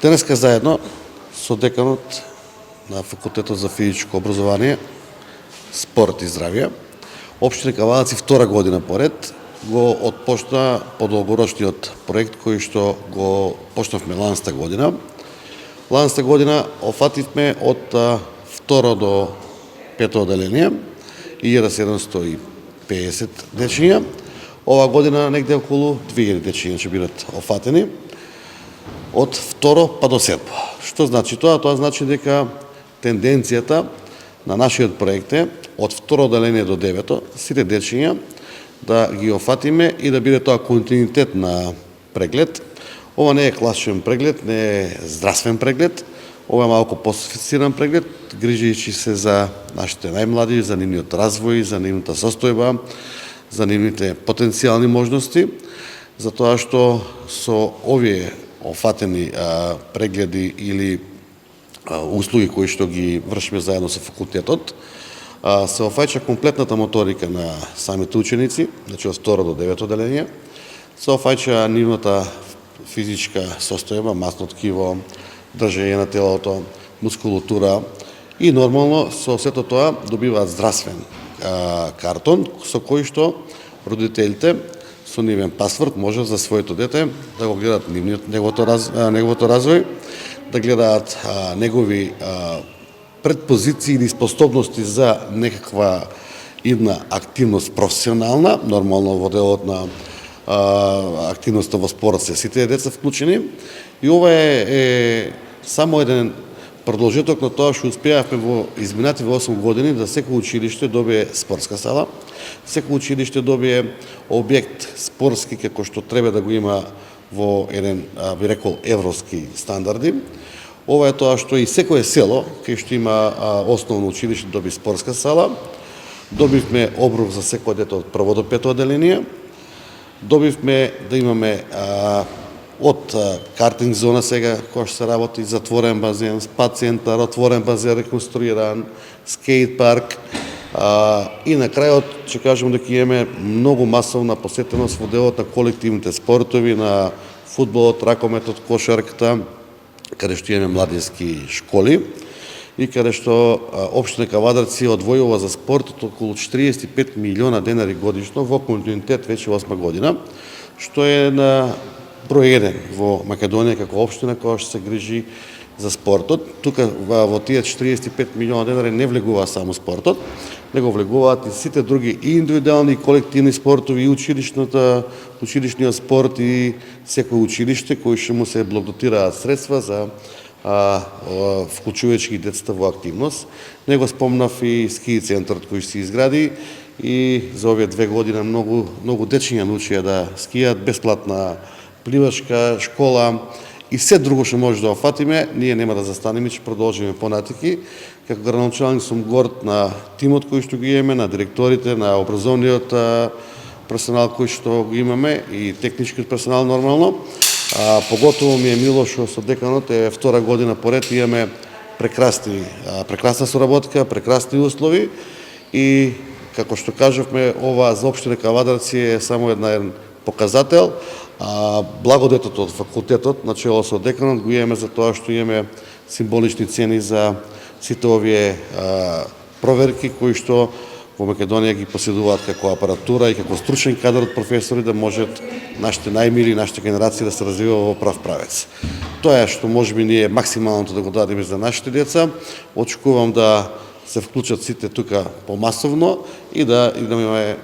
Денеска заедно со деканот на Факултетот за физичко образование, спорт и здравје, Општина Кавадаци втора година поред го отпочна подолгорочниот проект кој што го почнавме ланста година. Ланста година офативме од второ до пето оделение, 1750 дечиња. Ова година негде околу 2000 дечиња ќе бидат офатени од второ па до седмо. Што значи тоа? Тоа значи дека тенденцијата на нашиот проект е од второ оделение до девето сите дечиња да ги офатиме и да биде тоа континуитет на преглед. Ова не е класичен преглед, не е здравствен преглед, ова е малку пософистициран преглед, грижејќи се за нашите најмлади, за нивниот развој, за нивната состојба, за нивните потенцијални можности, за тоа што со овие офатени прегледи или услуги кои што ги вршиме заедно со факултетот, се офаќа комплетната моторика на самите ученици, значи од второ до девето оделение, се офаќа нивната физичка состојба, масно ткиво, држење на телото, мускулатура и нормално со сето тоа добиваат здравствен картон со кој што родителите со нивен пасворд може за своето дете да го гледаат неговото развој, да гледаат негови предпозиции или способности за некаква идна активност професионална, нормално во делот на активноста во спорт се сите деца вклучени. И ова е само еден продолжеток на тоа што успеавме во изминативе 8 години да секој училиште добие спортска сала, секој училиште добие објект спортски како што треба да го има во еден, би рекол, европски стандарди. Ова е тоа што и секое село, кај што има основно училиште, доби спортска сала. Добивме обрух за секој дете од прво до пето оделение. Добивме да имаме од картинг зона сега, која што се работи, затворен базен, спа центар, отворен базен реконструиран, скейт парк. И на крајот ќе кажем дека имаме многу масовна посетеност во делот на колективните спортови, на фудбалот, ракометот, кошарката, каде што имаме младински школи и каде што Општина Кавадарци одвојува за спортот околу 45 милиона денари годишно во континуитет веќе 8 година, што е на број 1 во Македонија како општина која што се грижи за спортот. Тука во тие 45 милиона денари не влегува само спортот, него влегуваат и сите други и индивидуални и колективни спортови, и училишниот спорт и секој училиште кој што му се блокдотираат средства за вклучувајќи децата во активност. Него спомнав и ски центарот кој се изгради и за овие 2 години многу дечиња научија да скијат, бесплатна пливачка школа и се друго што може да офатиме. Ние нема да застанеме, ќе продолжиме понатаки. Како градоначалник сум горд на тимот кој што ги имаме, на директорите, на образовниот персонал кој што го имаме и техничкиот персонал нормално. Поготово ми е мило што со деканот е втора година поред имаме прекрасна соработка, прекрасни услови и како што кажавме, ова за Општина Кавадарци е само еден показател. Благодетот од факултетот, начело со деканот, го имаме за тоа што имаме символични цени за сите овие проверки кои што во Македонија ги поседуваат како апаратура и како стручен кадар од професори да можат нашите најмили, нашите генерации да се развиваат во прав правец. Тоа е што можеби ние максималното да го дадеме за нашите деца. Очекувам да се вклучат сите тука помасовно и да имаме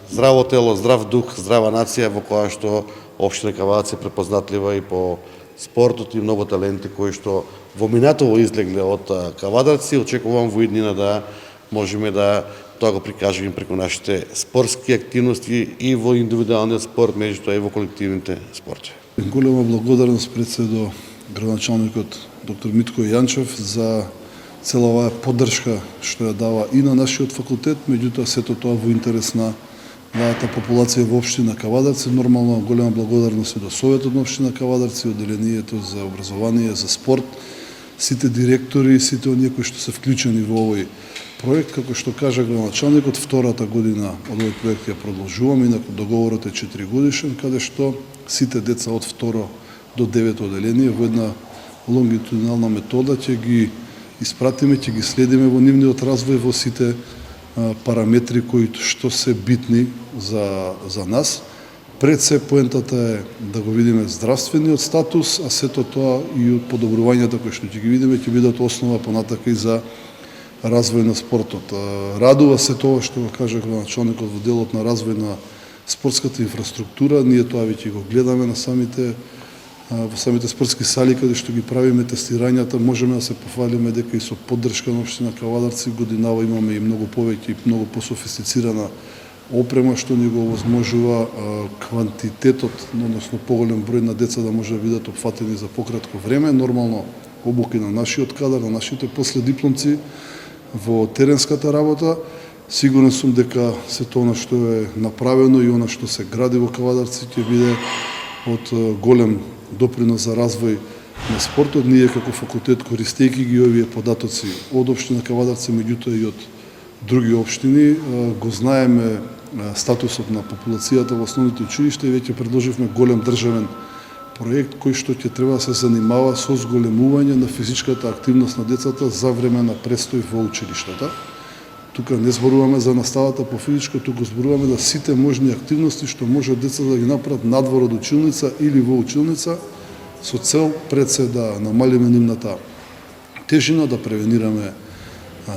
здраво тело, здрав дух, здрава нација во која што Општина Кавадарци е препознатлива и по спортот и многу таленти кои што во минатово излегле од Кавадарци. Очекувам во иднина да можеме да тоа го прикажеме преку нашите спортски активности и во индивидуалниот спорт, меѓутоа и во колективните спортови. Голема благодарност пред се до градоначалникот доктор Митко Јанчев за цела оваа поддршка што ја дава и на нашиот факултет, меѓутоа сето тоа во интерес на младата популација во Општина Кавадарци. Нормално голема благодарност и до Советот на Општина Кавадарци, оделението за образование, за спорт, сите директори, сите оние кои што се вклучени во овој проект. Како што кажа градоначалникот, втората година од овој проект ја продолжуваме, инаку договорот е 4 годишен, каде што сите деца од второ до девето оделение во една лонгитудинална метода, ќе ги испратиме, ќе ги следиме во нивниот развој во сите параметри кои што се битни за нас. Пред се поентата е да го видиме здравствениот статус, а сето тоа и подобрувањата кои што ќе ги видиме ќе бидат основа понатака и за развој на спортот. Радува се тоа што го кажа градоначалникот во делот на развој на спортската инфраструктура. Ние тоа веќе го гледаме на во самите спортски сали каде што ги правиме тестирањата. Можеме да се пофалиме дека и со поддршка на општина Кавадарци годинава имаме и многу повеќе и многу пософистицирана опрема што ни го овозможува квантитетот, односно поголем број на деца да може да бидат опфатени за пократко време. Нормално обуки на нашиот кадар, на нашите последипломци во теренската работа. Сигурен сум дека се тоа што е направено и она што се гради во Кавадарци ќе биде од голем допринос за развој на спортот. Ние како факултет, користејќи ги овие податоци од општина Кавадарци, меѓутоа и од други општини, го знаеме статусот на популацијата во основните училишта и веќе предложивме голем државен проект кој што ќе треба да се занимава со зголемување на физичката активност на децата за време на престој во училиштата. Тука не зборуваме за наставата по физичко, туку зборуваме за сите можни активности што може децата да ги направат надвор од училница или во училница со цел пред се да намалиме нивната тежина, да превенираме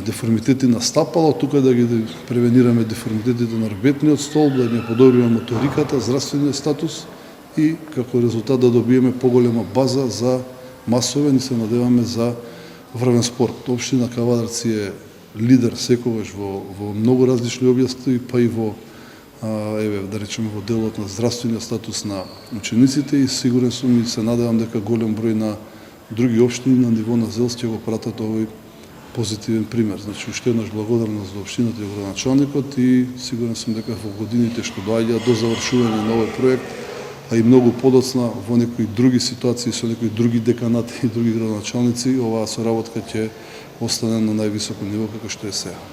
деформитети на стапало, тука да ги превенираме деформитетите на ребетниот столб, да ги подобриме моториката, здравствениот статус и како резултат да добиеме поголема база за масовен и се надеваме за врвен спорт. Општина Кавадарци е лидер секогаш во многу различни области, па и во да речеме во делот на здравствениот статус на учениците и сигурен сум и се надевам дека голем број на други општини на ниво на ЗЕЛС ќе го пратат овој позитивен пример. Значи, уште еднаш благодарност за општината и градоначалникот и сигурен сум дека во годините што доаѓаат до завршување на овој проект, а и многу подоцна во некои други ситуации со некои други деканати и други градоначалници, оваа соработка ќе остане на највисоко ниво како што е сега.